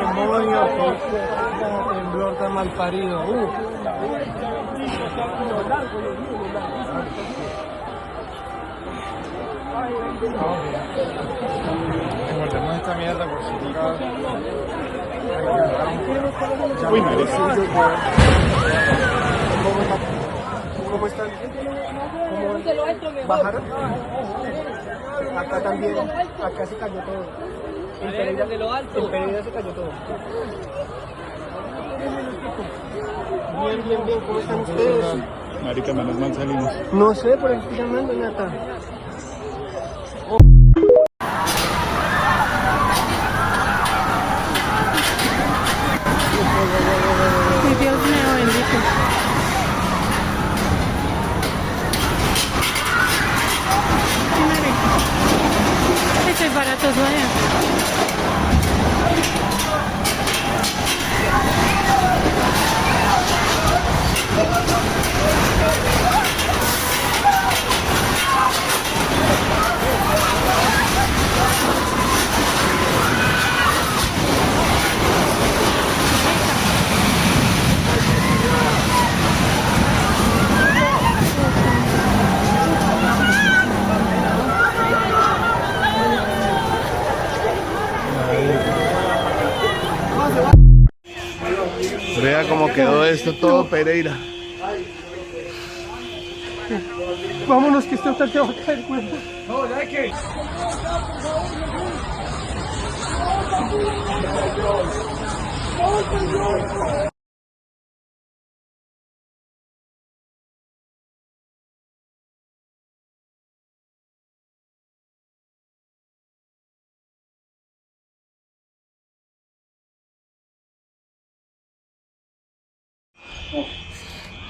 Demonio, qué temblor tan mal parido. Guardemos esta mierda por si toca. Uy, ¿cómo están? ¿Cómo bajaron? Acá también, acá se cayó todo. En Pereira se cayó todo. Bien, ¿cómo están ustedes? Marica, menos mal salimos. No sé, por aquí llamando, Nata. Ay, Dios mío, bendito. Qué marica. Eso es barato, vaya. Vea cómo quedó esto todo, Pereira. Vámonos, que este hotel te va a caer, güey. No, ya que.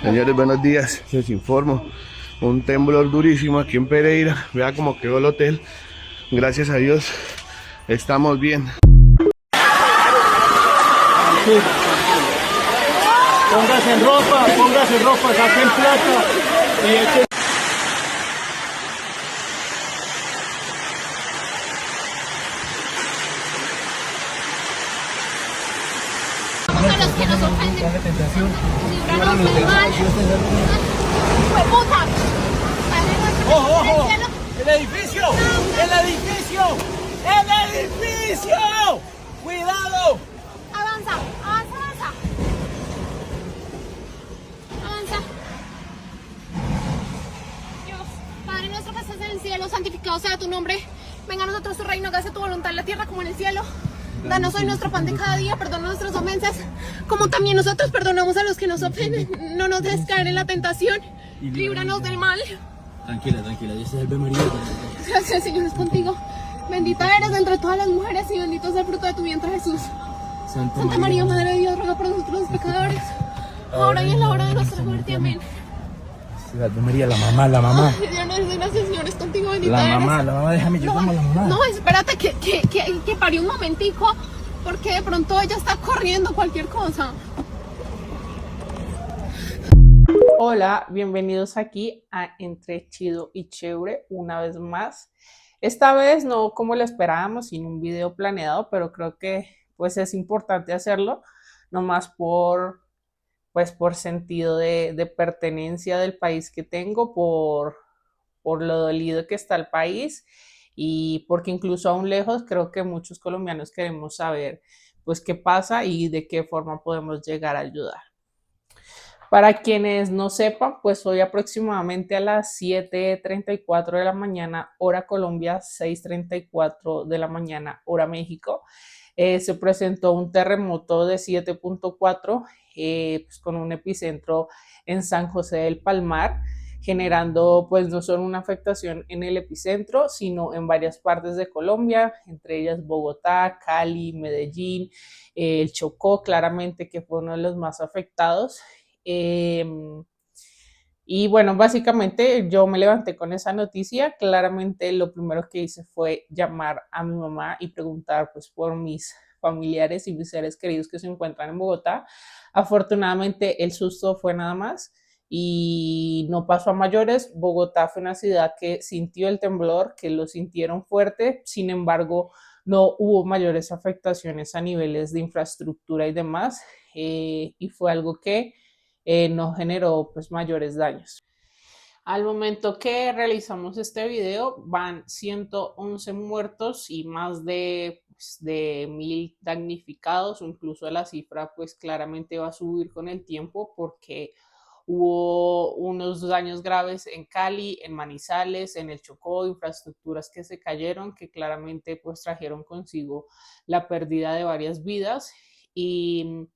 Señores, buenos días. Les informo. Un temblor durísimo aquí en Pereira. Vea cómo quedó el hotel. Gracias a Dios estamos bien. Sí. Póngase ropa, saquen plata y echen. A los que nos ofenden. Líbranos del mal. ¡Hueputa! ¡Ojo! ¡El edificio! ¡Cuidado! Avanza. Dios, Padre nuestro que estás en el cielo, santificado sea tu nombre. Venga a nosotros tu reino, hágase tu voluntad en la tierra como en el cielo. Danos hoy nuestro pan de cada día, perdona nuestras ofensas, como también nosotros perdonamos a los que nos ofenden. No nos dejes caer en la tentación, líbranos del mal. Tranquila, Dios te salve María. Gracias, Señor, es contigo. Bendita eres entre todas las mujeres y bendito es el fruto de tu vientre, Jesús. Santa María, Madre de Dios, ruega por nosotros los pecadores, ahora y en la hora de nuestra muerte. Amén. Salve María, la mamá. Ay, Dios, no eres gracias, Señor, es contigo, bendita La eres. mamá, déjame, yo como la mamá. No, espérate, que pare un momentico, porque de pronto ella está corriendo cualquier cosa. Hola, bienvenidos aquí a Entre Chido y Chévere una vez más. Esta vez no como lo esperábamos, sin un video planeado, pero creo que pues es importante hacerlo, nomás por sentido de pertenencia del país que tengo, por lo dolido que está el país y porque incluso aún lejos creo que muchos colombianos queremos saber pues qué pasa y de qué forma podemos llegar a ayudar. Para quienes no sepan, pues hoy aproximadamente a las 7:34 de la mañana, hora Colombia, 6:34 de la mañana, hora México, se presentó un terremoto de 7.4 pues con un epicentro en San José del Palmar, generando pues no solo una afectación en el epicentro, sino en varias partes de Colombia, entre ellas Bogotá, Cali, Medellín, el Chocó, claramente que fue uno de los más afectados. Y bueno, básicamente yo me levanté con esa noticia. Claramente lo primero que hice fue llamar a mi mamá y preguntar pues por mis familiares y mis seres queridos que se encuentran en Bogotá. Afortunadamente el susto fue nada más y no pasó a mayores. Bogotá fue una ciudad que sintió el temblor, que lo sintieron fuerte, sin embargo, no hubo mayores afectaciones a niveles de infraestructura y demás, y fue algo que no generó pues mayores daños. Al momento que realizamos este video van 111 muertos y más de 1000 damnificados, o incluso la cifra pues claramente va a subir con el tiempo porque hubo unos daños graves en Cali, en Manizales, en el Chocó, infraestructuras que se cayeron que claramente pues trajeron consigo la pérdida de varias vidas y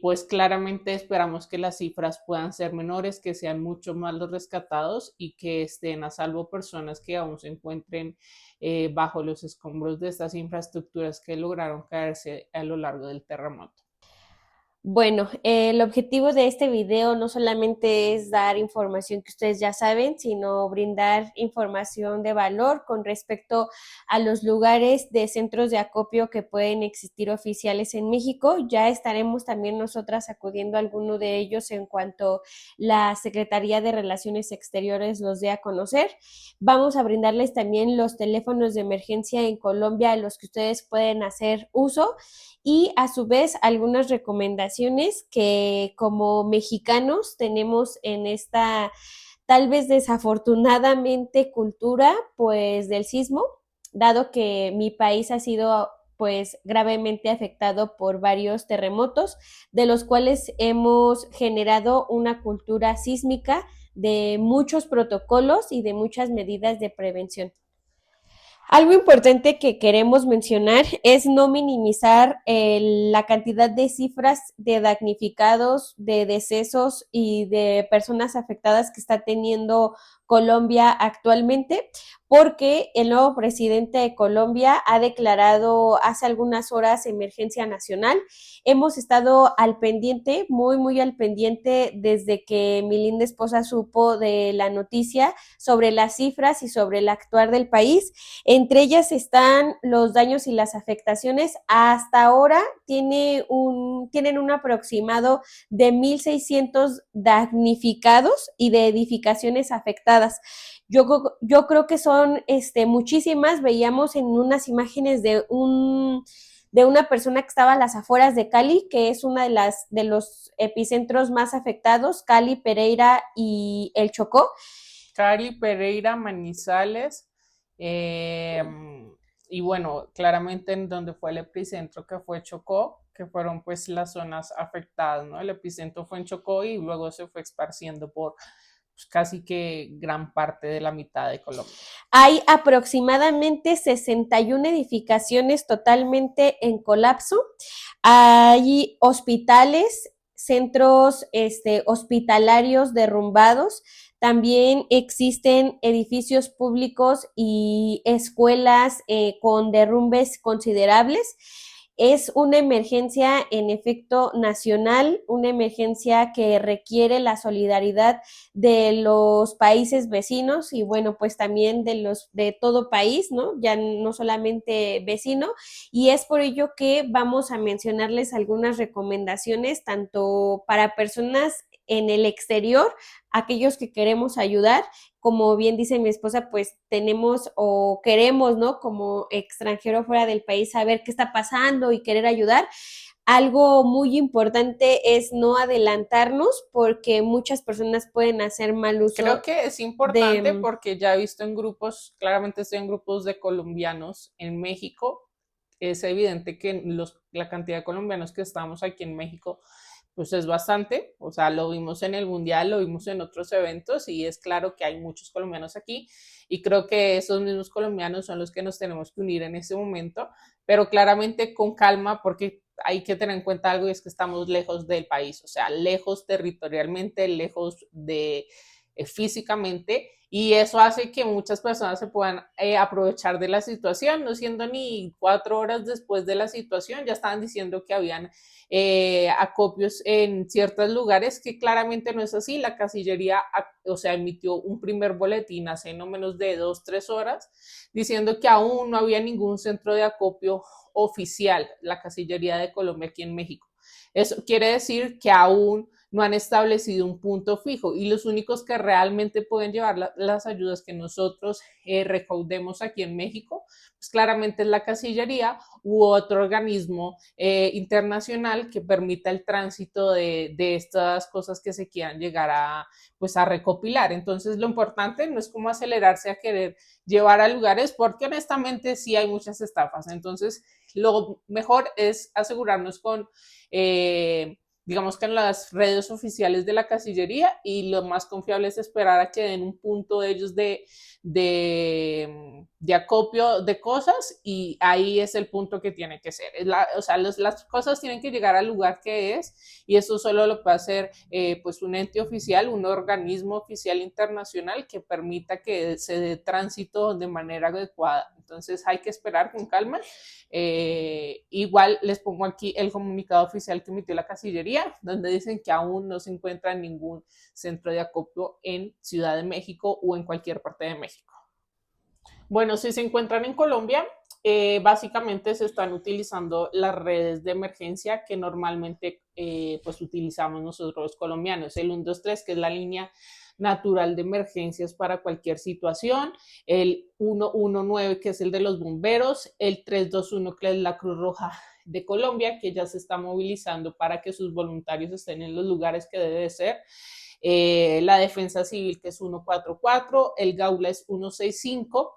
pues claramente esperamos que las cifras puedan ser menores, que sean mucho más los rescatados y que estén a salvo personas que aún se encuentren bajo los escombros de estas infraestructuras que lograron caerse a lo largo del terremoto. Bueno, el objetivo de este video no solamente es dar información que ustedes ya saben, sino brindar información de valor con respecto a los lugares de centros de acopio que pueden existir oficiales en México. Ya estaremos también nosotras acudiendo a alguno de ellos en cuanto la Secretaría de Relaciones Exteriores los dé a conocer. Vamos a brindarles también los teléfonos de emergencia en Colombia a los que ustedes pueden hacer uso y a su vez algunas recomendaciones que como mexicanos tenemos en esta tal vez desafortunadamente cultura pues del sismo, dado que mi país ha sido pues gravemente afectado por varios terremotos, de los cuales hemos generado una cultura sísmica de muchos protocolos y de muchas medidas de prevención. Algo importante que queremos mencionar es no minimizar la cantidad de cifras de damnificados, de decesos y de personas afectadas que está teniendo Colombia actualmente, porque el nuevo presidente de Colombia ha declarado hace algunas horas emergencia nacional. Hemos estado al pendiente, muy al pendiente desde que mi linda esposa supo de la noticia sobre las cifras y sobre el actuar del país. Entre ellas están los daños y las afectaciones. Hasta ahora tienen un aproximado de 1,600 damnificados y de edificaciones afectadas. Yo creo que son muchísimas. Veíamos en unas imágenes de una persona que estaba a las afueras de Cali, que es una de los epicentros más afectados, Cali, Pereira y el Chocó. Cali, Pereira, Manizales, y bueno, claramente en donde fue el epicentro que fue Chocó, que fueron pues las zonas afectadas, ¿no? El epicentro fue en Chocó y luego se fue esparciendo por pues, casi que gran parte de la mitad de Colombia. Hay aproximadamente 61 edificaciones totalmente en colapso. Hay hospitales, centros hospitalarios derrumbados. También existen edificios públicos y escuelas con derrumbes considerables. Es una emergencia en efecto nacional, una emergencia que requiere la solidaridad de los países vecinos y bueno, pues también de todo país, ¿no? Ya no solamente vecino, y es por ello que vamos a mencionarles algunas recomendaciones tanto para personas en el exterior, aquellos que queremos ayudar, como bien dice mi esposa, pues tenemos o queremos, ¿no? Como extranjero fuera del país, saber qué está pasando y querer ayudar. Algo muy importante es no adelantarnos porque muchas personas pueden hacer mal uso. Creo que es importante porque ya he visto en grupos, claramente estoy en grupos de colombianos en México, es evidente que la cantidad de colombianos que estamos aquí en México pues es bastante, o sea, lo vimos en el Mundial, lo vimos en otros eventos y es claro que hay muchos colombianos aquí y creo que esos mismos colombianos son los que nos tenemos que unir en ese momento, pero claramente con calma porque hay que tener en cuenta algo y es que estamos lejos del país, o sea, lejos territorialmente, lejos de físicamente y eso hace que muchas personas se puedan aprovechar de la situación, no siendo ni 4 horas después de la situación, ya estaban diciendo que habían acopios en ciertos lugares que claramente no es así. La Cancillería, o sea, emitió un primer boletín hace no menos de 2-3 horas diciendo que aún no había ningún centro de acopio oficial, la Cancillería de Colombia aquí en México. Eso quiere decir que aún no han establecido un punto fijo y los únicos que realmente pueden llevar las ayudas que nosotros recaudemos aquí en México, pues claramente es la Cancillería u otro organismo internacional que permita el tránsito de estas cosas que se quieran llegar a, pues, a recopilar. Entonces lo importante no es como acelerarse a querer llevar a lugares porque honestamente sí hay muchas estafas. Entonces lo mejor es asegurarnos con digamos que en las redes oficiales de la Cancillería, y lo más confiable es esperar a que den un punto de ellos de acopio de cosas, y ahí es el punto que tiene que ser. O sea, las cosas tienen que llegar al lugar que es, y eso solo lo puede hacer pues un ente oficial, un organismo oficial internacional que permita que se dé tránsito de manera adecuada. Entonces hay que esperar con calma. Igual les pongo aquí el comunicado oficial que emitió la Cancillería, donde dicen que aún no se encuentra ningún centro de acopio en Ciudad de México o en cualquier parte de México. Bueno, si se encuentran en Colombia, básicamente se están utilizando las redes de emergencia que normalmente pues utilizamos nosotros los colombianos, el 123, que es la línea natural de emergencias para cualquier situación, el 119, que es el de los bomberos, el 321, que es la Cruz Roja de Colombia, que ya se está movilizando para que sus voluntarios estén en los lugares que debe de ser, la Defensa Civil, que es 144, el Gaula es 165,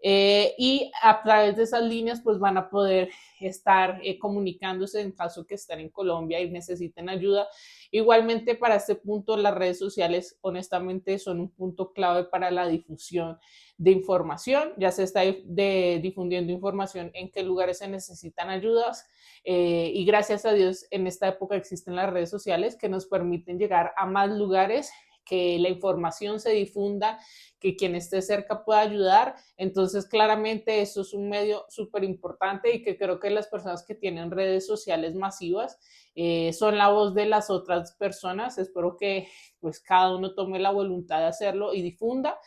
y a través de esas líneas pues van a poder estar comunicándose en caso que estén en Colombia y necesiten ayuda. Igualmente, para este punto, las redes sociales honestamente son un punto clave para la difusión de información. Ya se está difundiendo información en qué lugares se necesitan ayudas, y gracias a Dios en esta época existen las redes sociales que nos permiten llegar a más lugares, que la información se difunda, que quien esté cerca pueda ayudar. Entonces claramente eso es un medio súper importante, y que creo que las personas que tienen redes sociales masivas son la voz de las otras personas. Espero que pues cada uno tome la voluntad de hacerlo y difunda.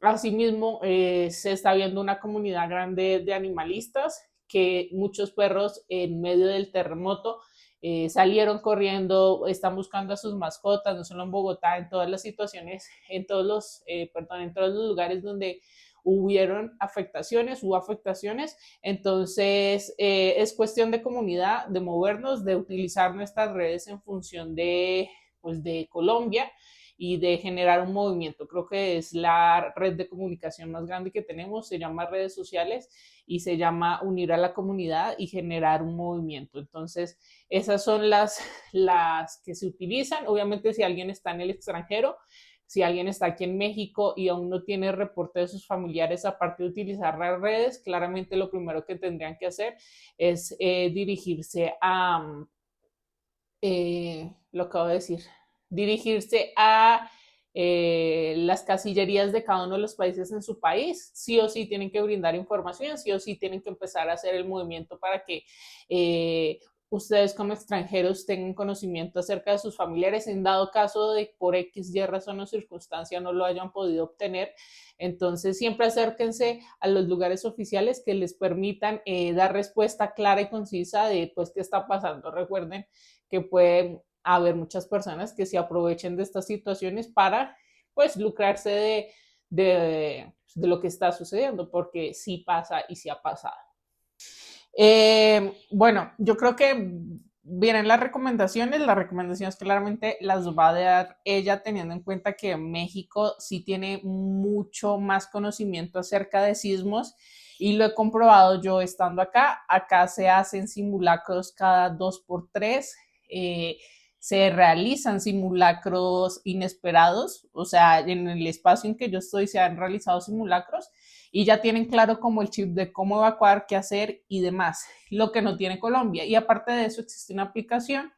Asimismo, se está viendo una comunidad grande de animalistas, que muchos perros en medio del terremoto salieron corriendo, están buscando a sus mascotas, no solo en Bogotá, en todas las situaciones, en todos los lugares donde hubo afectaciones. Entonces es cuestión de comunidad, de movernos, de utilizar nuestras redes en función pues, de Colombia, y de generar un movimiento. Creo que es la red de comunicación más grande que tenemos, se llama redes sociales y se llama unir a la comunidad y generar un movimiento. Entonces, esas son las que se utilizan. Obviamente, si alguien está en el extranjero, si alguien está aquí en México y aún no tiene reporte de sus familiares, aparte de utilizar las redes, claramente lo primero que tendrían que hacer es dirigirse a, lo acabo de decir, dirigirse a las casillerías de cada uno de los países en su país. Sí o sí tienen que brindar información, sí o sí tienen que empezar a hacer el movimiento para que ustedes como extranjeros tengan conocimiento acerca de sus familiares, en dado caso de por X, Y razón o circunstancia no lo hayan podido obtener. Entonces siempre acérquense a los lugares oficiales que les permitan dar respuesta clara y concisa de pues qué está pasando. Recuerden que pueden haber muchas personas que se aprovechen de estas situaciones para pues lucrarse de lo que está sucediendo, porque sí pasa y sí ha pasado. Bueno, yo creo que vienen las recomendaciones claramente las va a dar ella, teniendo en cuenta que México sí tiene mucho más conocimiento acerca de sismos, y lo he comprobado yo estando acá. Acá se hacen simulacros cada 2x3, se realizan simulacros inesperados, o sea, en el espacio en que yo estoy se han realizado simulacros, y ya tienen claro como el chip de cómo evacuar, qué hacer y demás, lo que no tiene Colombia. Y aparte de eso existe una aplicación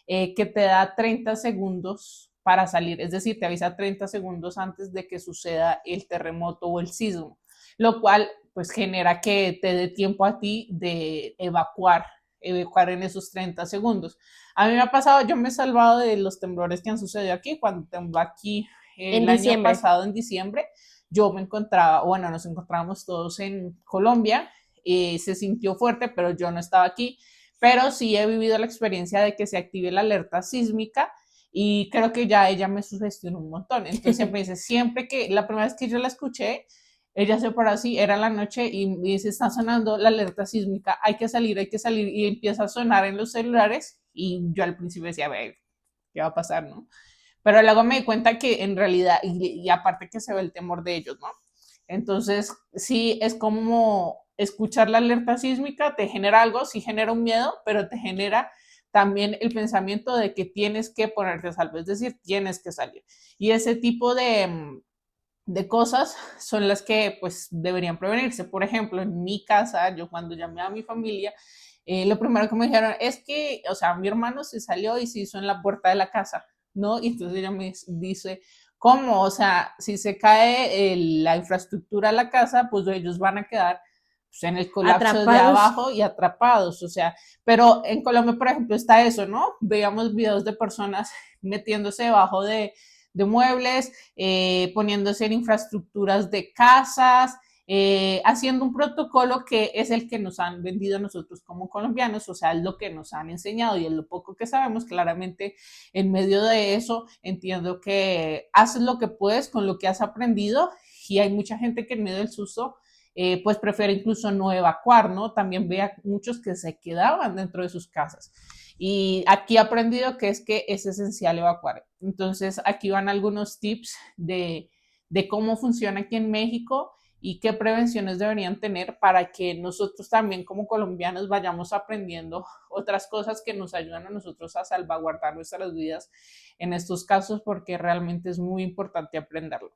que te da 30 segundos para salir, es decir, te avisa 30 segundos antes de que suceda el terremoto o el sismo, lo cual pues genera que te dé tiempo a ti de evacuar en esos 30 segundos. A mí me ha pasado, yo me he salvado de los temblores que han sucedido aquí. Cuando tembló aquí el año pasado, en diciembre, yo me encontraba, bueno, nos encontrábamos todos en Colombia, se sintió fuerte, pero yo no estaba aquí, pero sí he vivido la experiencia de que se active la alerta sísmica y creo que ya ella me sugestionó un montón. Entonces siempre dice, siempre que, la primera vez que yo la escuché, ella se paró así, era la noche y me dice, está sonando la alerta sísmica, hay que salir, y empieza a sonar en los celulares y yo al principio decía, a ver, ¿qué va a pasar, no? Pero luego me di cuenta que en realidad, y aparte que se ve el temor de ellos, ¿no? Entonces, sí, es como escuchar la alerta sísmica, te genera algo, sí genera un miedo, pero te genera también el pensamiento de que tienes que ponerte a salvo, es decir, tienes que salir. Y ese tipo de cosas son las que pues deberían prevenirse. Por ejemplo, en mi casa, yo cuando llamé a mi familia, lo primero que me dijeron es que, o sea, mi hermano se salió y se hizo en la puerta de la casa, ¿no? Y entonces ella me dice, ¿cómo? O sea, si se cae la infraestructura de la casa, pues ellos van a quedar pues, en el colapso de Atrapados. abajo y atrapados, o sea, pero en Colombia, por ejemplo, está eso, ¿no? Veíamos videos de personas metiéndose debajo de muebles, poniéndose en infraestructuras de casas, haciendo un protocolo que es el que nos han vendido a nosotros como colombianos, o sea, es lo que nos han enseñado y es lo poco que sabemos. Claramente, en medio de eso, entiendo que haces lo que puedes con lo que has aprendido y hay mucha gente que en medio del susto pues prefiere incluso no evacuar, ¿no? También vea muchos que se quedaban dentro de sus casas. Y aquí he aprendido que es esencial evacuar. Entonces, aquí van algunos tips de cómo funciona aquí en México y qué prevenciones deberían tener para que nosotros también como colombianos vayamos aprendiendo otras cosas que nos ayudan a nosotros a salvaguardar nuestras vidas en estos casos, porque realmente es muy importante aprenderlo.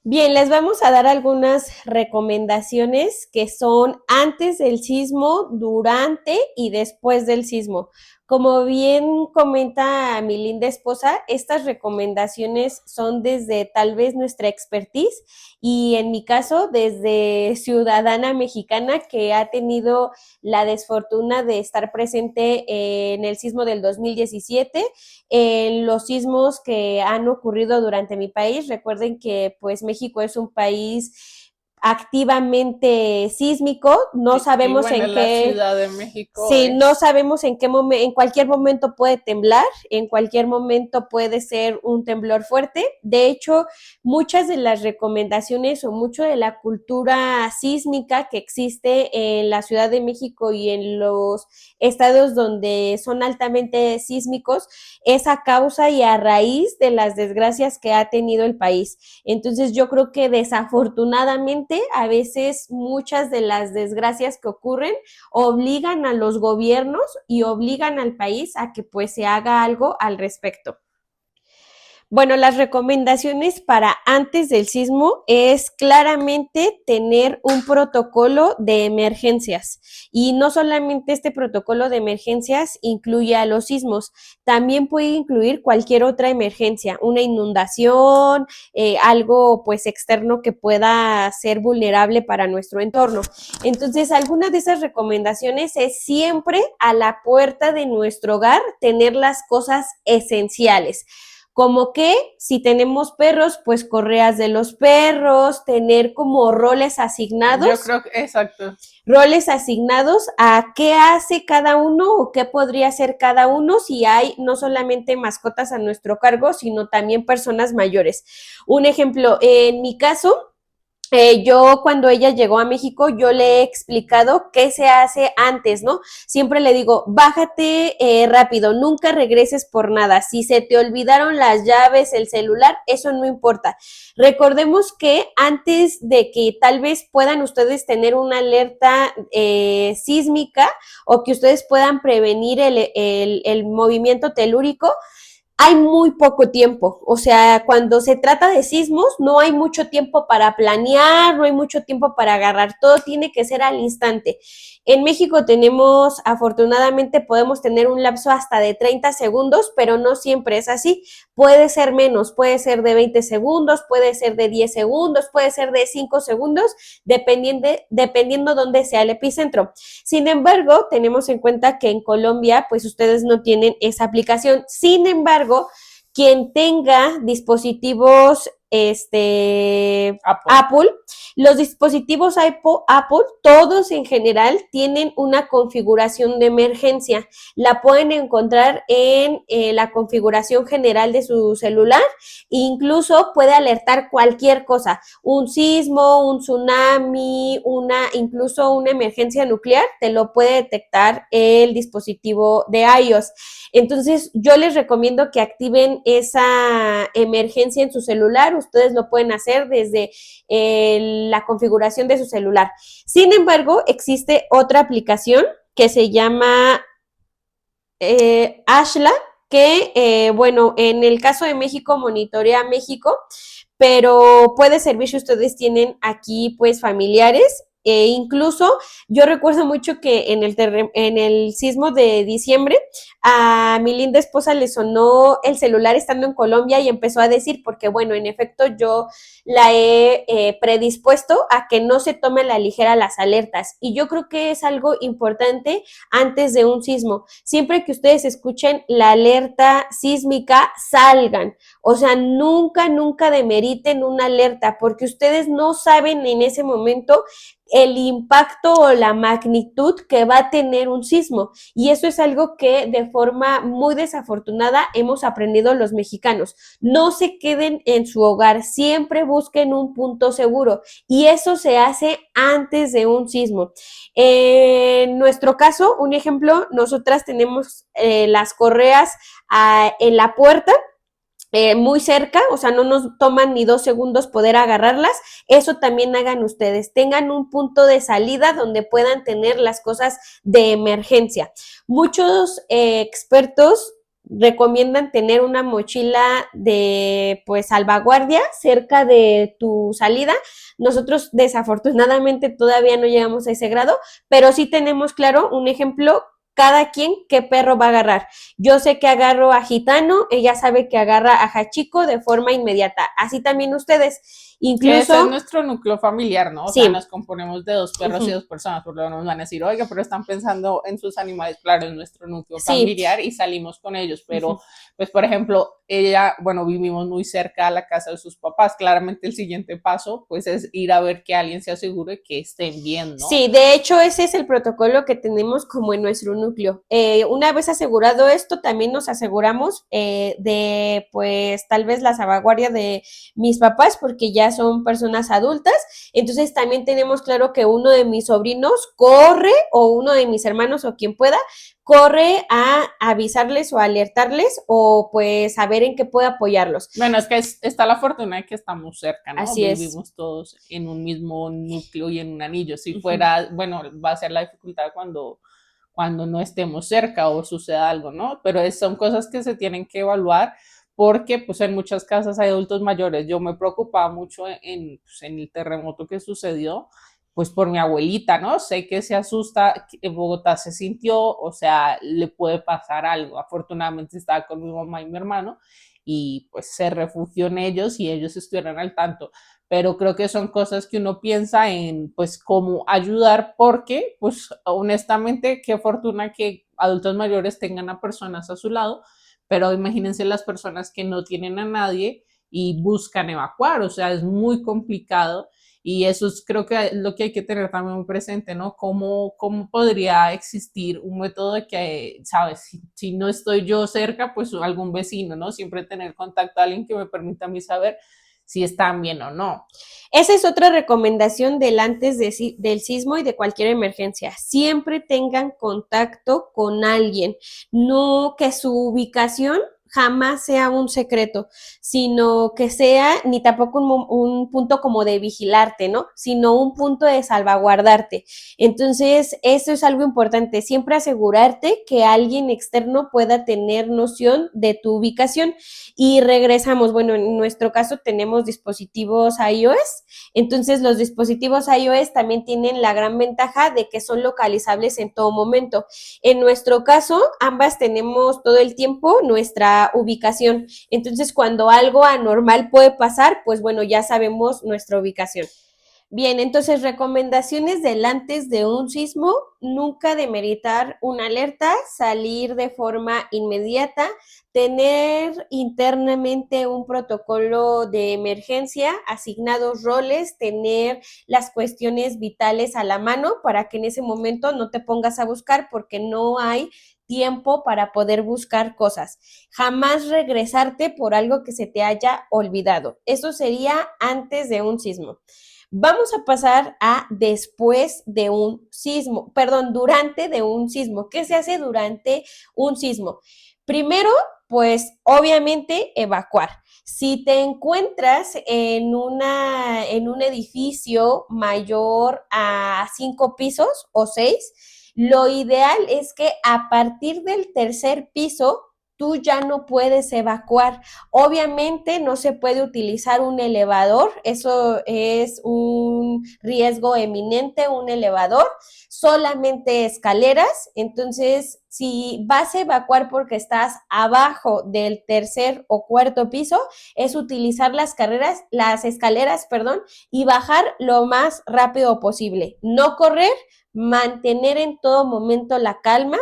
Bien, les vamos a dar algunas recomendaciones que son antes del sismo, durante y después del sismo. Como bien comenta mi linda esposa, estas recomendaciones son desde tal vez nuestra expertise y en mi caso desde ciudadana mexicana que ha tenido la desfortuna de estar presente en el sismo del 2017, en los sismos que han ocurrido durante mi país. Recuerden que pues México es un país activamente sísmico, no sabemos bueno, en la qué Ciudad de México sí, no es... sabemos en qué momento, en cualquier momento puede temblar, en cualquier momento puede ser un temblor fuerte. De hecho, muchas de las recomendaciones o mucho de la cultura sísmica que existe en la Ciudad de México y en los estados donde son altamente sísmicos es a causa y a raíz de las desgracias que ha tenido el país. Entonces, yo creo que desafortunadamente a veces muchas de las desgracias que ocurren obligan a los gobiernos y obligan al país a que pues se haga algo al respecto. Bueno, las recomendaciones para antes del sismo es claramente tener un protocolo de emergencias. Y no solamente este protocolo de emergencias incluye a los sismos, también puede incluir cualquier otra emergencia, una inundación, algo pues externo que pueda ser vulnerable para nuestro entorno. Entonces, alguna de esas recomendaciones es siempre a la puerta de nuestro hogar tener las cosas esenciales. Como que si tenemos perros, pues correas de los perros, tener como roles asignados. Yo creo que, exacto. Roles asignados a qué hace cada uno o qué podría hacer cada uno si hay no solamente mascotas a nuestro cargo, sino también personas mayores. Un ejemplo, en mi caso, yo cuando ella llegó a México, yo le he explicado qué se hace antes, ¿no? Siempre le digo, bájate rápido, nunca regreses por nada. Si se te olvidaron las llaves, el celular, eso no importa. Recordemos que antes de que tal vez puedan ustedes tener una alerta sísmica o que ustedes puedan prevenir el movimiento telúrico, hay muy poco tiempo, o sea, cuando se trata de sismos no hay mucho tiempo para planear, no hay mucho tiempo para agarrar, todo tiene que ser al instante. En México tenemos, afortunadamente podemos tener un lapso hasta de 30 segundos, pero no siempre es así, puede ser menos, puede ser de 20 segundos, puede ser de 10 segundos, puede ser de 5 segundos, dependiendo dónde sea el epicentro. Sin embargo, tenemos en cuenta que en Colombia, pues ustedes no tienen esa aplicación, sin embargo, quien tenga dispositivos Apple, Los dispositivos Apple, todos en general, tienen una configuración de emergencia. La pueden encontrar en la configuración general de su celular. Incluso puede alertar cualquier cosa, un sismo, un tsunami, incluso una emergencia nuclear, te lo puede detectar el dispositivo de iOS. Entonces, yo les recomiendo que activen esa emergencia en su celular. Ustedes lo pueden hacer desde la configuración de su celular. Sin embargo, existe otra aplicación que se llama Ashla, que, bueno, en el caso de México, monitorea México, pero puede servir si ustedes tienen aquí, pues, familiares. Incluso yo recuerdo mucho que en el sismo de diciembre a mi linda esposa le sonó el celular estando en Colombia y empezó a decir, porque bueno, en efecto yo la he predispuesto a que no se tome a la ligera las alertas, y yo creo que es algo importante antes de un sismo. Siempre que ustedes escuchen la alerta sísmica, salgan. O sea, nunca demeriten una alerta, porque ustedes no saben en ese momento el impacto o la magnitud que va a tener un sismo, y eso es algo que de forma muy desafortunada hemos aprendido los mexicanos. No se queden en su hogar, siempre busquen un punto seguro, y eso se hace antes de un sismo. En nuestro caso, un ejemplo, nosotras tenemos las correas en la puerta, muy cerca, o sea, no nos toman ni 2 segundos poder agarrarlas. Eso también hagan ustedes, tengan un punto de salida donde puedan tener las cosas de emergencia. Muchos expertos recomiendan tener una mochila de, pues, salvaguardia cerca de tu salida. Nosotros desafortunadamente todavía no llegamos a ese grado, pero sí tenemos claro un ejemplo: cada quien qué perro va a agarrar. Yo sé que agarro a Gitano, ella sabe que agarra a Hachiko de forma inmediata. Así también ustedes. Incluso, ese es nuestro núcleo familiar, ¿no? O sí, sea, nos componemos de 2 perros y 2 personas, por lo menos nos van a decir, oiga, pero están pensando en sus animales. Claro, es nuestro núcleo familiar y salimos con ellos, pero pues, por ejemplo, ella, bueno, vivimos muy cerca a la casa de sus papás. Claramente el siguiente paso, pues, es ir a ver que alguien se asegure que estén bien, ¿no? Sí, de hecho ese es el protocolo que tenemos como en nuestro núcleo. Una vez asegurado esto, también nos aseguramos de, pues, tal vez la salvaguardia de mis papás, porque ya son personas adultas. Entonces también tenemos claro que uno de mis sobrinos corre, o uno de mis hermanos, o quien pueda, corre a avisarles o alertarles, o pues a ver en qué puede apoyarlos. Bueno, es que está la fortuna de que estamos cerca, ¿no? Así es. Vivimos todos en un mismo núcleo y en un anillo. Si fuera, bueno, va a ser la dificultad cuando no estemos cerca o suceda algo, ¿no? Pero son cosas que se tienen que evaluar, porque pues en muchas casas hay adultos mayores. Yo me preocupaba mucho en el terremoto que sucedió, pues por mi abuelita, ¿no? Sé que se asusta, en Bogotá se sintió, o sea, le puede pasar algo. Afortunadamente estaba con mi mamá y mi hermano, y pues se refugió en ellos y ellos estuvieron al tanto. Pero creo que son cosas que uno piensa en, pues, cómo ayudar, porque, pues, honestamente, qué fortuna que adultos mayores tengan a personas a su lado, pero imagínense las personas que no tienen a nadie y buscan evacuar, o sea, es muy complicado. Y eso es, creo que lo que hay que tener también muy presente, ¿no? ¿Cómo podría existir un método de que, sabes, si no estoy yo cerca, pues algún vecino, ¿no? Siempre tener contacto a alguien que me permita a mí saber si están bien o no. Esa es otra recomendación del antes del sismo y de cualquier emergencia. Siempre tengan contacto con alguien. No que su ubicación jamás sea un secreto, sino que sea, ni tampoco un punto como de vigilarte, ¿no? Sino un punto de salvaguardarte. Entonces, eso es algo importante, siempre asegurarte que alguien externo pueda tener noción de tu ubicación. Y regresamos, bueno, en nuestro caso tenemos dispositivos iOS, entonces los dispositivos iOS también tienen la gran ventaja de que son localizables en todo momento. En nuestro caso, ambas tenemos todo el tiempo nuestra ubicación. Entonces, cuando algo anormal puede pasar, pues bueno, ya sabemos nuestra ubicación. Bien, entonces recomendaciones del antes de un sismo: nunca demeritar una alerta, salir de forma inmediata, tener internamente un protocolo de emergencia, asignados roles, tener las cuestiones vitales a la mano para que en ese momento no te pongas a buscar porque no hay tiempo para poder buscar cosas. Jamás regresarte por algo que se te haya olvidado. Eso sería antes de un sismo. Vamos a pasar a después de un sismo, perdón, durante de un sismo. ¿Qué se hace durante un sismo? Primero, pues obviamente evacuar. Si te encuentras en un edificio mayor a 5 pisos o 6, lo ideal es que a partir del tercer piso tú ya no puedes evacuar. Obviamente no se puede utilizar un elevador, eso es un riesgo eminente, un elevador, solamente escaleras. Entonces, si vas a evacuar porque estás abajo del tercer o cuarto piso, es utilizar las escaleras, y bajar lo más rápido posible. No correr, mantener en todo momento la calma.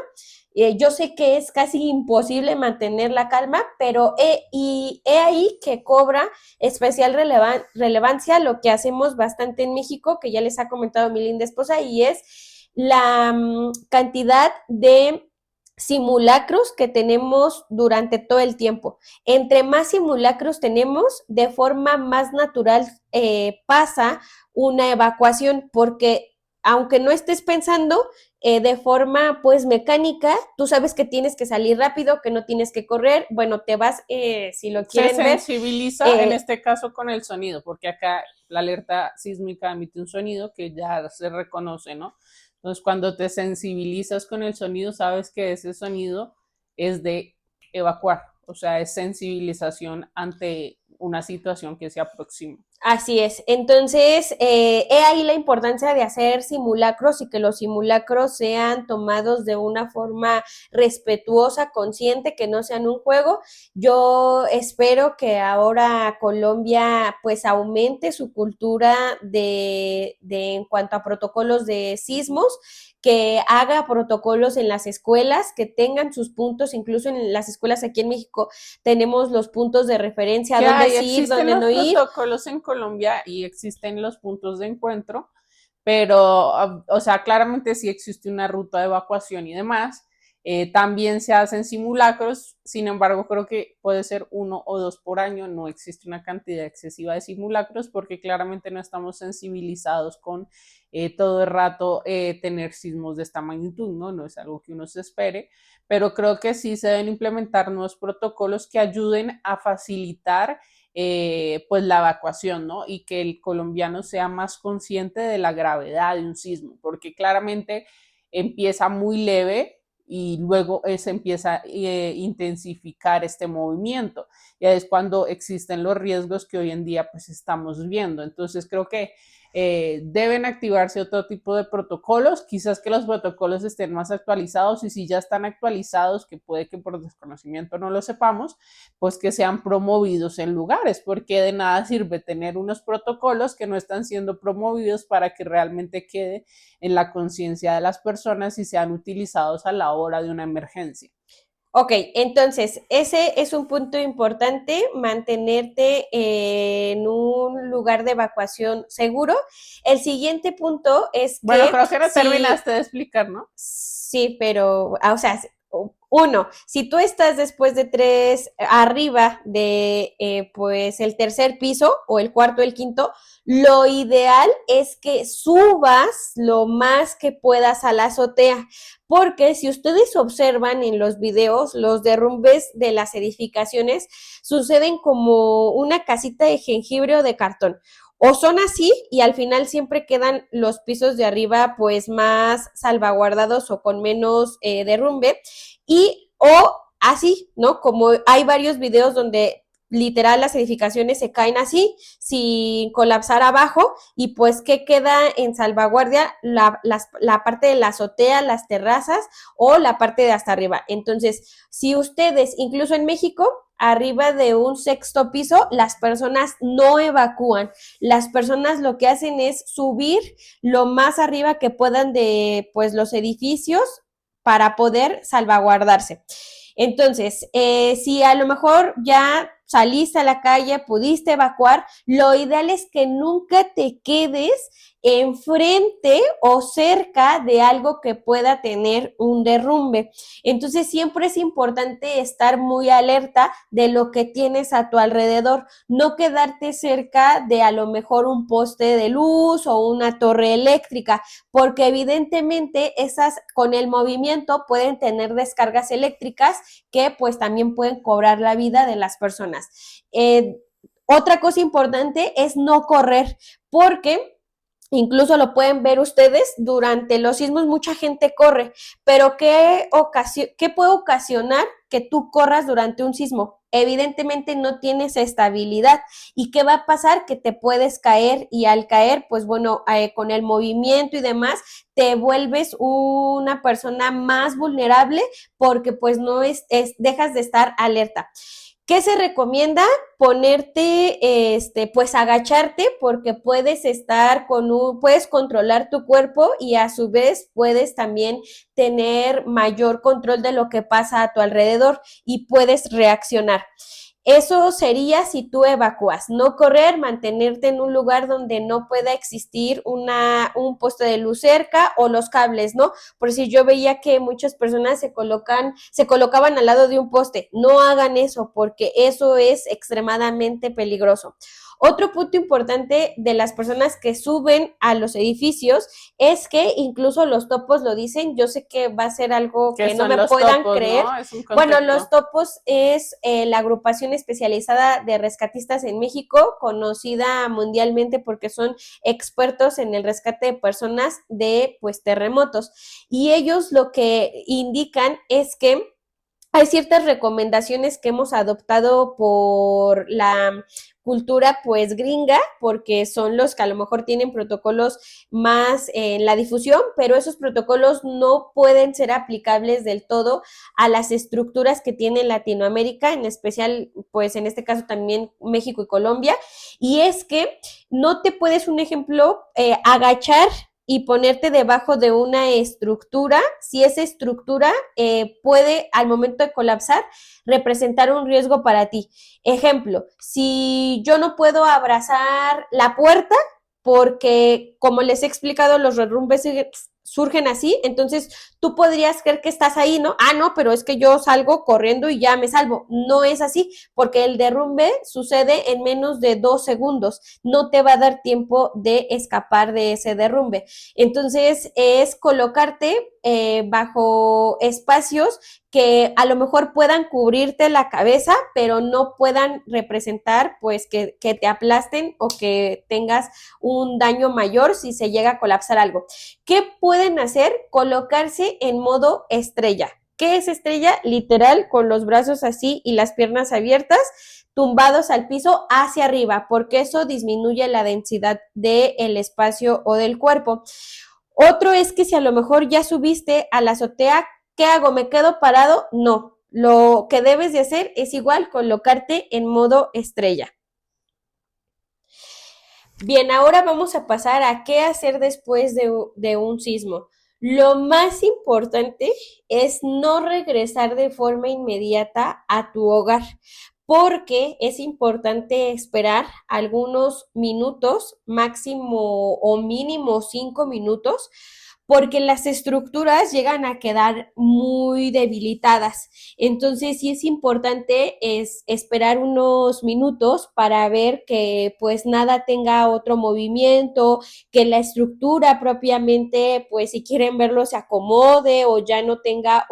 Yo sé que es casi imposible mantener la calma, pero he ahí que cobra especial relevancia lo que hacemos bastante en México, que ya les ha comentado mi linda esposa, y es la cantidad de simulacros que tenemos durante todo el tiempo. Entre más simulacros tenemos, de forma más natural pasa una evacuación, porque aunque no estés pensando de forma pues mecánica, tú sabes que tienes que salir rápido, que no tienes que correr. Bueno, te vas, si lo quieren ver. Se sensibiliza en este caso con el sonido, porque acá la alerta sísmica emite un sonido que ya se reconoce, ¿no? Entonces, cuando te sensibilizas con el sonido, sabes que ese sonido es de evacuar, o sea, es sensibilización ante una situación que se aproxima. Así es. Entonces, he ahí la importancia de hacer simulacros y que los simulacros sean tomados de una forma respetuosa, consciente, que no sean un juego. Yo espero que ahora Colombia pues aumente su cultura de en cuanto a protocolos de sismos, que haga protocolos en las escuelas, que tengan sus puntos. Incluso en las escuelas aquí en México tenemos los puntos de referencia, dónde sí ir, dónde no ir. Existen los protocolos en Colombia y existen los puntos de encuentro, pero, o sea, claramente sí existe una ruta de evacuación y demás. También se hacen simulacros, sin embargo, creo que puede ser 1 o 2 por año. No existe una cantidad excesiva de simulacros porque claramente no estamos sensibilizados con todo el rato tener sismos de esta magnitud, ¿no? No es algo que uno se espere, pero creo que sí se deben implementar nuevos protocolos que ayuden a facilitar pues la evacuación, ¿no? Y que el colombiano sea más consciente de la gravedad de un sismo, porque claramente empieza muy leve y luego se empieza a intensificar este movimiento. Ya es cuando existen los riesgos que hoy en día pues estamos viendo. Entonces creo que deben activarse otro tipo de protocolos, quizás que los protocolos estén más actualizados, y si ya están actualizados, que puede que por desconocimiento no lo sepamos, pues que sean promovidos en lugares, porque de nada sirve tener unos protocolos que no están siendo promovidos para que realmente quede en la conciencia de las personas y sean utilizados a la hora de una emergencia. Ok, entonces ese es un punto importante, mantenerte en un lugar de evacuación seguro. El siguiente punto es que... Bueno, creo que no terminaste de explicar, ¿no? Sí, pero, o sea, 1, si tú estás después de 3, arriba de pues el tercer piso o el cuarto o el quinto, lo ideal es que subas lo más que puedas a la azotea, porque si ustedes observan en los videos, los derrumbes de las edificaciones suceden como una casita de jengibre o de cartón. O son así y al final siempre quedan los pisos de arriba pues más salvaguardados o con menos derrumbe, o así, ¿no? Como hay varios videos donde literal las edificaciones se caen así, sin colapsar abajo, y pues ¿qué queda en salvaguardia? La parte de la azotea, las terrazas o la parte de hasta arriba. Entonces, si ustedes, incluso en México, arriba de un sexto piso, las personas no evacúan. Las personas lo que hacen es subir lo más arriba que puedan de pues los edificios para poder salvaguardarse. Entonces, si a lo mejor ya saliste a la calle, pudiste evacuar, lo ideal es que nunca te quedes enfrente o cerca de algo que pueda tener un derrumbe. Entonces, siempre es importante estar muy alerta de lo que tienes a tu alrededor, no quedarte cerca de a lo mejor un poste de luz o una torre eléctrica, porque evidentemente esas con el movimiento pueden tener descargas eléctricas que pues también pueden cobrar la vida de las personas. Otra cosa importante es no correr, porque incluso lo pueden ver ustedes, durante los sismos mucha gente corre, pero ¿qué puede ocasionar que tú corras durante un sismo? Evidentemente no tienes estabilidad. ¿Y qué va a pasar? Que te puedes caer y al caer, pues bueno, con el movimiento y demás, te vuelves una persona más vulnerable porque pues no dejas de estar alerta. ¿Qué se recomienda? Ponerte, pues agacharte, porque puedes estar puedes controlar tu cuerpo y a su vez puedes también tener mayor control de lo que pasa a tu alrededor y puedes reaccionar. Eso sería si tú evacúas, no correr, mantenerte en un lugar donde no pueda existir un poste de luz cerca o los cables, ¿no? Por si yo veía que muchas personas se colocaban al lado de un poste, no hagan eso porque eso es extremadamente peligroso. Otro punto importante de las personas que suben a los edificios es que incluso los topos lo dicen. Yo sé que va a ser algo que no me puedan topos, creer. ¿no? Es un Bueno, concepto. los topos es la agrupación especializada de rescatistas en México, conocida mundialmente porque son expertos en el rescate de personas de pues terremotos. Y ellos lo que indican es que hay ciertas recomendaciones que hemos adoptado por la cultura pues gringa, porque son los que a lo mejor tienen protocolos más en la difusión, pero esos protocolos no pueden ser aplicables del todo a las estructuras que tiene Latinoamérica, en especial pues en este caso también México y Colombia, y es que no te puedes, un ejemplo, agachar y ponerte debajo de una estructura, si esa estructura puede al momento de colapsar representar un riesgo para ti. Ejemplo, si yo no puedo abrazar la puerta porque, como les he explicado, los derrumbes surgen así, entonces tú podrías creer que estás ahí, ¿no? Ah, no, pero es que yo salgo corriendo y ya me salvo. No es así, porque el derrumbe sucede en menos de 2 segundos. No te va a dar tiempo de escapar de ese derrumbe. Entonces, es colocarte bajo espacios que a lo mejor puedan cubrirte la cabeza, pero no puedan representar pues que te aplasten o que tengas un daño mayor si se llega a colapsar algo. ¿Qué pueden hacer? Colocarse en modo estrella. ¿Qué es estrella? Literal, con los brazos así y las piernas abiertas, tumbados al piso hacia arriba, porque eso disminuye la densidad del espacio o del cuerpo. Otro es que si a lo mejor ya subiste a la azotea, ¿qué hago? ¿Me quedo parado? No. Lo que debes de hacer es igual colocarte en modo estrella. Bien, ahora vamos a pasar a qué hacer después de un sismo. Lo más importante es no regresar de forma inmediata a tu hogar, porque es importante esperar algunos minutos, máximo o mínimo 5 minutos, porque las estructuras llegan a quedar muy debilitadas. Entonces sí es importante esperar unos minutos para ver que pues nada tenga otro movimiento, que la estructura propiamente pues si quieren verlo se acomode o ya no tenga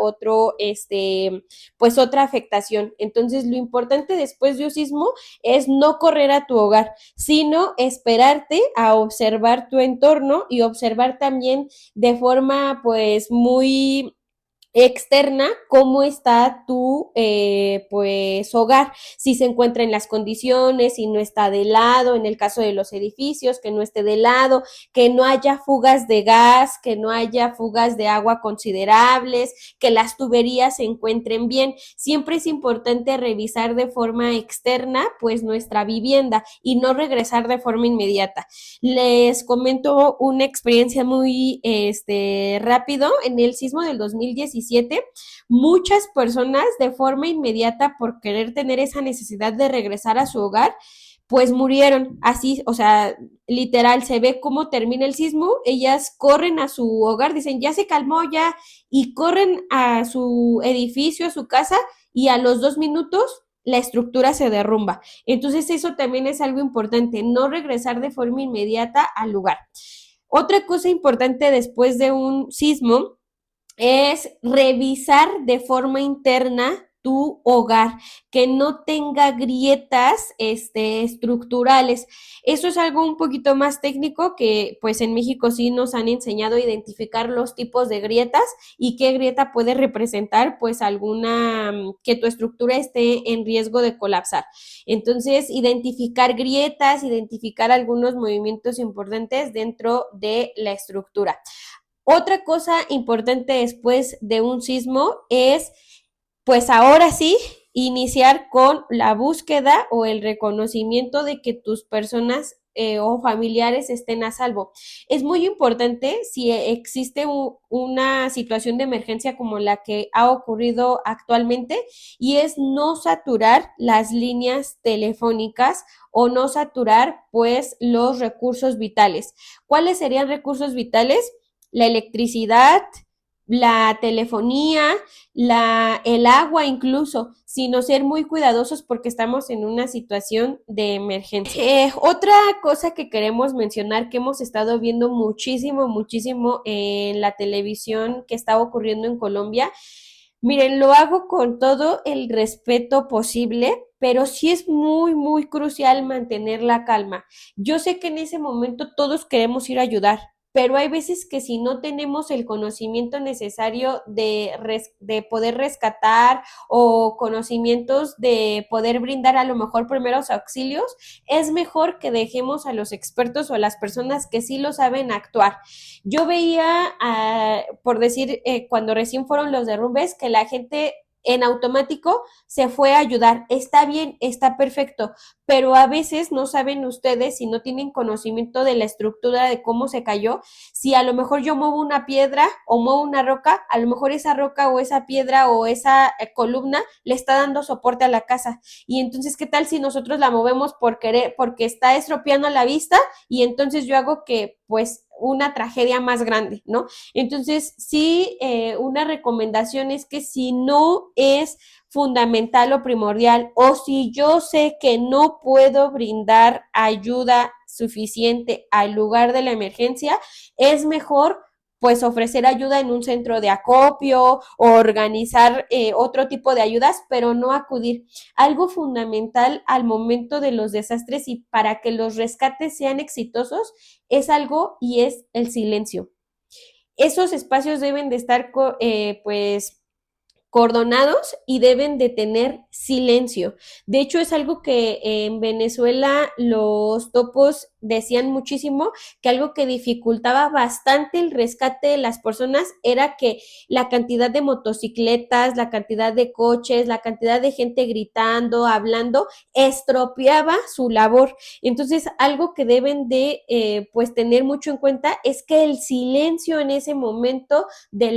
pues otra afectación. Entonces lo importante después de un sismo es no correr a tu hogar, sino esperarte a observar tu entorno y observar también de forma pues muy externa, cómo está tu pues hogar, si se encuentra en las condiciones, si no está de lado, en el caso de los edificios, que no esté de lado, que no haya fugas de gas, que no haya fugas de agua considerables, que las tuberías se encuentren bien. Siempre es importante revisar de forma externa pues nuestra vivienda y no regresar de forma inmediata. Les comento una experiencia muy rápido. En el sismo del 2017, muchas personas de forma inmediata por querer tener esa necesidad de regresar a su hogar, pues murieron así, o sea, literal, se ve cómo termina el sismo, ellas corren a su hogar, dicen, ya se calmó, ya, y corren a su edificio, a su casa, y a los 2 minutos la estructura se derrumba. Entonces eso también es algo importante, no regresar de forma inmediata al lugar. Otra cosa importante después de un sismo es revisar de forma interna tu hogar, que no tenga grietas estructurales. Eso es algo un poquito más técnico que pues en México sí nos han enseñado a identificar los tipos de grietas y qué grieta puede representar pues alguna que tu estructura esté en riesgo de colapsar. Entonces, identificar grietas, identificar algunos movimientos importantes dentro de la estructura. Otra cosa importante después de un sismo es, pues ahora sí, iniciar con la búsqueda o el reconocimiento de que tus personas o familiares estén a salvo. Es muy importante si existe una situación de emergencia como la que ha ocurrido actualmente, y es no saturar las líneas telefónicas o no saturar pues los recursos vitales. ¿Cuáles serían recursos vitales? La electricidad, la telefonía, el agua incluso, sino ser muy cuidadosos porque estamos en una situación de emergencia. Otra cosa que queremos mencionar que hemos estado viendo muchísimo en la televisión que está ocurriendo en Colombia, miren, lo hago con todo el respeto posible, pero sí es muy crucial mantener la calma. Yo sé que en ese momento todos queremos ir a ayudar, pero hay veces que si no tenemos el conocimiento necesario de poder rescatar o conocimientos de poder brindar a lo mejor primeros auxilios, es mejor que dejemos a los expertos o a las personas que sí lo saben actuar. Yo veía, por decir, cuando recién fueron los derrumbes, que la gente en automático se fue a ayudar. Está bien, está perfecto, pero a veces no saben ustedes, si no tienen conocimiento de la estructura de cómo se cayó, si a lo mejor yo muevo una piedra o muevo una roca, a lo mejor esa roca o esa piedra o esa columna le está dando soporte a la casa. Y entonces, ¿qué tal si nosotros la movemos porque está estropeando la vista y entonces yo hago que pues una tragedia más grande, ¿no? Entonces, sí, una recomendación es que si no es fundamental o primordial, o si yo sé que no puedo brindar ayuda suficiente al lugar de la emergencia, es mejor pues ofrecer ayuda en un centro de acopio o organizar otro tipo de ayudas, pero no acudir. Algo fundamental al momento de los desastres y para que los rescates sean exitosos es algo, y es el silencio. Esos espacios deben de estar pues cordonados y deben de tener silencio. De hecho, es algo que en Venezuela los topos decían muchísimo, que algo que dificultaba bastante el rescate de las personas era que la cantidad de motocicletas, la cantidad de coches, la cantidad de gente gritando, hablando, estropeaba su labor. Entonces, algo que deben de pues tener mucho en cuenta es que el silencio en ese momento de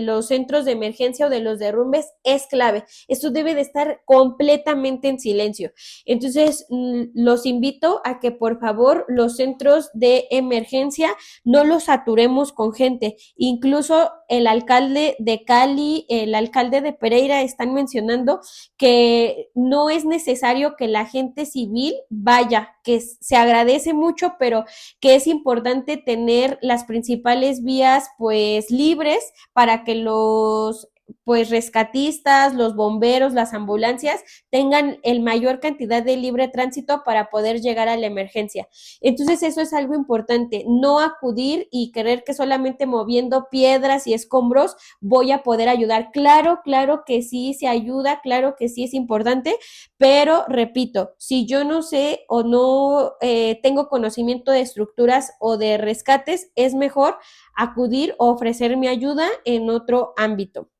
los centros de emergencia o de los derrumbes es clave. Esto debe de estar completamente en silencio. Entonces, los invito a que por favor los centros de emergencia no los saturemos con gente. Incluso el alcalde de Cali, el alcalde de Pereira están mencionando que no es necesario que la gente civil vaya, que se agradece mucho, pero que es importante tener las principales vías pues libres para que los pues rescatistas, los bomberos, las ambulancias tengan el mayor cantidad de libre tránsito para poder llegar a la emergencia. Entonces eso es algo importante, no acudir y creer que solamente moviendo piedras y escombros voy a poder ayudar. Claro, claro que sí se ayuda, claro que sí es importante, pero repito, si yo no sé o no tengo conocimiento de estructuras o de rescates, es mejor acudir o ofrecer mi ayuda en otro ámbito.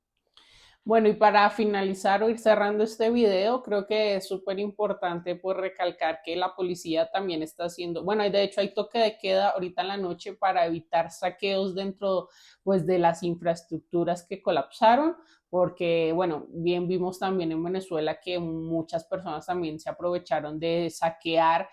Bueno, y para finalizar o ir cerrando este video, creo que es súper importante pues recalcar que la policía también está haciendo, bueno, de hecho hay toque de queda ahorita en la noche para evitar saqueos dentro pues de las infraestructuras que colapsaron, porque bueno, bien vimos también en Venezuela que muchas personas también se aprovecharon de saquear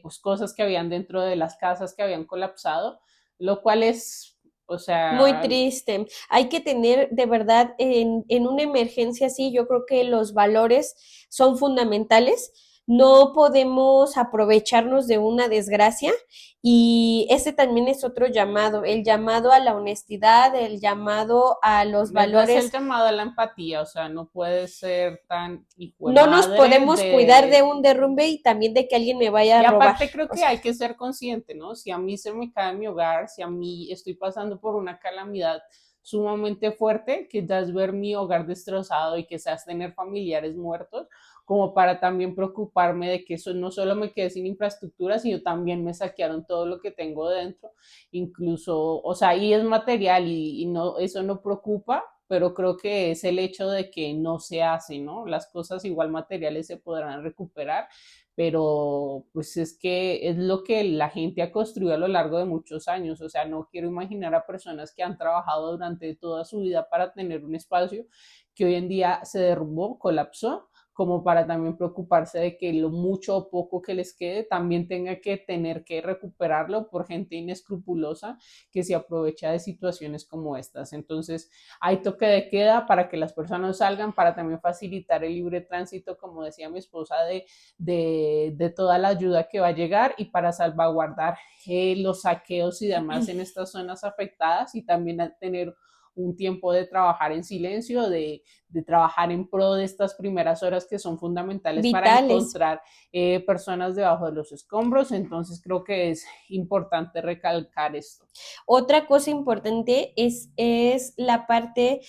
pues cosas que habían dentro de las casas que habían colapsado, lo cual es, o Muy sea, triste. Hay que tener de verdad en una emergencia así, yo creo que los valores son fundamentales. No podemos aprovecharnos de una desgracia y ese también es otro llamado, el llamado a la honestidad, el llamado a los ¿verdad? Es el valores. llamado a la empatía, o sea, no puede ser tan hijo de No nos madre podemos cuidar de de... un derrumbe y también de que alguien me vaya Y a robar. aparte creo O que sea, hay que ser consciente, ¿no? Si a mí se me cae mi hogar, si a mí estoy pasando por una calamidad sumamente fuerte, que ya es ver mi hogar destrozado y que seas tener familiares muertos, como para también preocuparme de que eso no solo me quede sin infraestructura, sino también me saquearon todo lo que tengo dentro, incluso, o sea, y es material y no, eso no preocupa, pero creo que es el hecho de que no se hace, ¿no? Las cosas igual materiales se podrán recuperar, pero pues es que es lo que la gente ha construido a lo largo de muchos años, o sea, no quiero imaginar a personas que han trabajado durante toda su vida para tener un espacio que hoy en día se derrumbó, colapsó, como para también preocuparse de que lo mucho o poco que les quede también tenga que tener que recuperarlo por gente inescrupulosa que se aprovecha de situaciones como estas. Entonces, hay toque de queda para que las personas salgan, para también facilitar el libre tránsito, como decía mi esposa, de toda la ayuda que va a llegar y para salvaguardar los saqueos y demás en estas zonas afectadas y también a tener un tiempo de trabajar en silencio, de trabajar en pro de estas primeras horas que son fundamentales para vitales. encontrar personas debajo de los escombros. Entonces creo que es importante recalcar esto. Otra cosa importante es la parte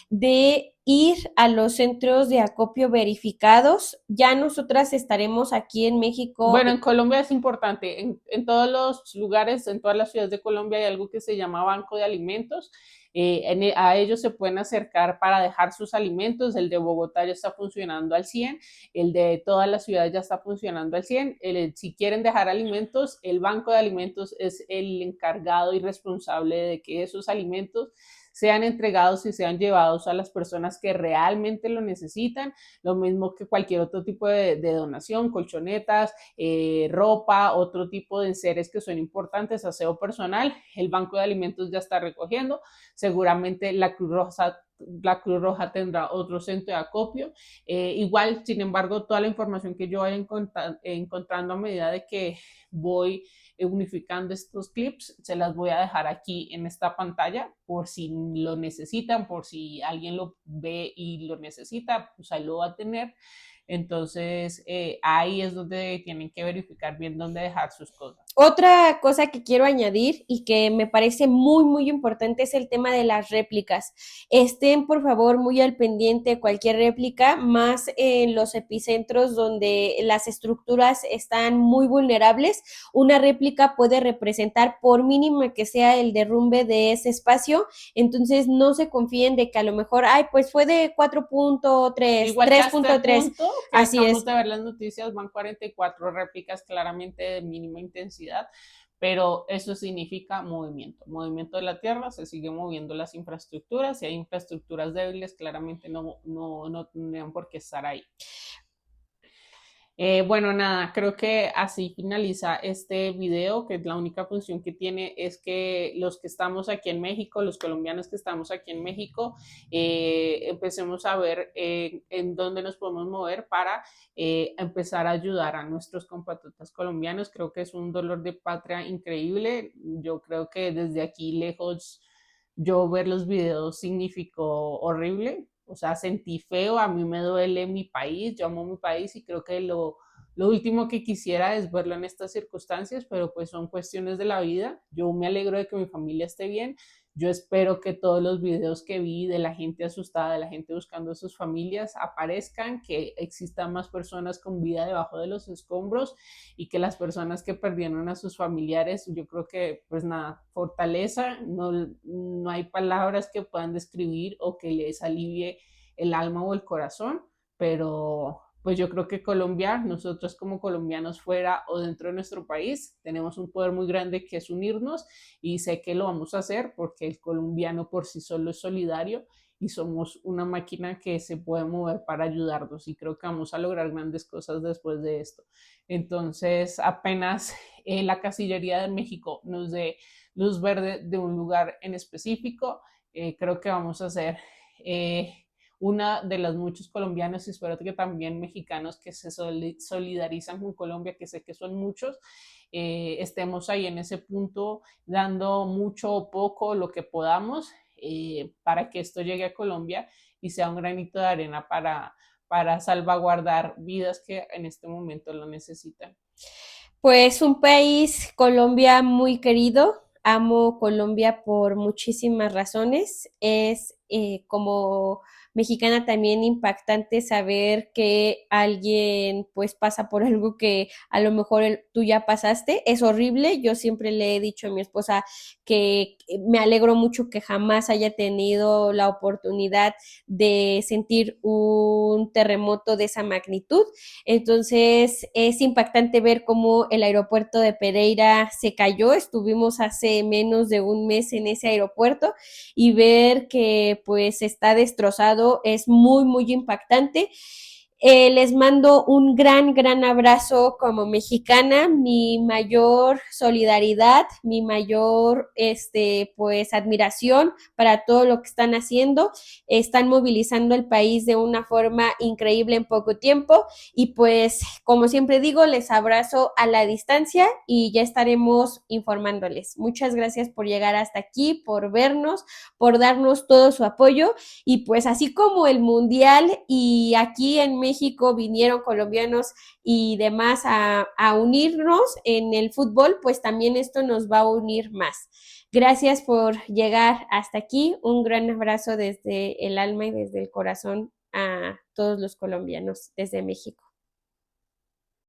de ir a los centros de acopio verificados. Ya nosotras estaremos aquí en México. Bueno, en Colombia es importante. En todos los lugares, en todas las ciudades de Colombia hay algo que se llama banco de alimentos. A ellos se pueden acercar para dejar sus alimentos. El de Bogotá ya está funcionando al 100, el de todas las ciudades ya está funcionando al 100. Si quieren dejar alimentos, el banco de alimentos es el encargado y responsable de que esos alimentos sean entregados y sean llevados a las personas que realmente lo necesitan, lo mismo que cualquier otro tipo de donación, colchonetas, ropa, otro tipo de enseres que son importantes, aseo personal, el banco de alimentos ya está recogiendo, seguramente la Cruz Roja tendrá otro centro de acopio. Igual, sin embargo, toda la información que yo vaya encontrando a medida de que voy unificando estos clips, se las voy a dejar aquí en esta pantalla por si lo necesitan, por si alguien lo ve y lo necesita, pues ahí lo va a tener. Entonces, ahí es donde tienen que verificar bien dónde dejar sus cosas. Otra cosa que quiero añadir y que me parece muy, muy importante es el tema de las réplicas. Estén, por favor, muy al pendiente de cualquier réplica, más en los epicentros donde las estructuras están muy vulnerables. Una réplica puede representar, por mínima que sea, el derrumbe de ese espacio. Entonces, no se confíen de que a lo mejor, ay, pues fue de 4.3, Igual 3.3. Así es. De ver las noticias, van 44 réplicas claramente de mínima intensidad, pero eso significa movimiento de la tierra, se sigue moviendo las infraestructuras, si hay infraestructuras débiles, claramente no tendrían por qué estar ahí. Bueno, nada, creo que así finaliza este video, que la única función que tiene es que los que estamos aquí en México, los colombianos que estamos aquí en México, empecemos a ver en dónde nos podemos mover para empezar a ayudar a nuestros compatriotas colombianos. Creo que es un dolor de patria increíble. Yo creo que desde aquí lejos yo ver los videos significó horrible, o sea, sentí feo, a mí me duele mi país, yo amo mi país y creo que lo último que quisiera es verlo en estas circunstancias, pero pues son cuestiones de la vida. Yo me alegro de que mi familia esté bien. Yo espero que todos los videos que vi de la gente asustada, de la gente buscando a sus familias, aparezcan, que existan más personas con vida debajo de los escombros y que las personas que perdieron a sus familiares, yo creo que pues nada, fortaleza, no hay palabras que puedan describir o que les alivie el alma o el corazón, pero pues yo creo que Colombia, nosotros como colombianos fuera o dentro de nuestro país, tenemos un poder muy grande que es unirnos y sé que lo vamos a hacer porque el colombiano por sí solo es solidario y somos una máquina que se puede mover para ayudarnos y creo que vamos a lograr grandes cosas después de esto. Entonces, apenas la Cancillería de México nos dé luz verde de un lugar en específico, creo que vamos a hacer una de los muchos colombianos y espero que también mexicanos que se solidarizan con Colombia, que sé que son muchos, estemos ahí en ese punto dando mucho o poco lo que podamos para que esto llegue a Colombia y sea un granito de arena para salvaguardar vidas que en este momento lo necesitan. Pues un país, Colombia, muy querido. Amo Colombia por muchísimas razones. Es como mexicana también impactante saber que alguien pues pasa por algo que a lo mejor tú ya pasaste. Es horrible. Yo siempre le he dicho a mi esposa que me alegro mucho que jamás haya tenido la oportunidad de sentir un terremoto de esa magnitud. Entonces es impactante ver cómo el aeropuerto de Pereira se cayó. Estuvimos hace menos de un mes en ese aeropuerto y ver que pues está destrozado es muy, muy impactante. Les mando un gran abrazo como mexicana, mi mayor solidaridad, mi mayor, pues, admiración para todo lo que están haciendo. Están movilizando el país de una forma increíble en poco tiempo y pues, como siempre digo, les abrazo a la distancia y ya estaremos informándoles. Muchas gracias por llegar hasta aquí, por vernos, por darnos todo su apoyo y pues así como el Mundial y aquí en México vinieron colombianos y demás a unirnos en el fútbol, pues también esto nos va a unir más. Gracias por llegar hasta aquí. Un gran abrazo desde el alma y desde el corazón a todos los colombianos desde México.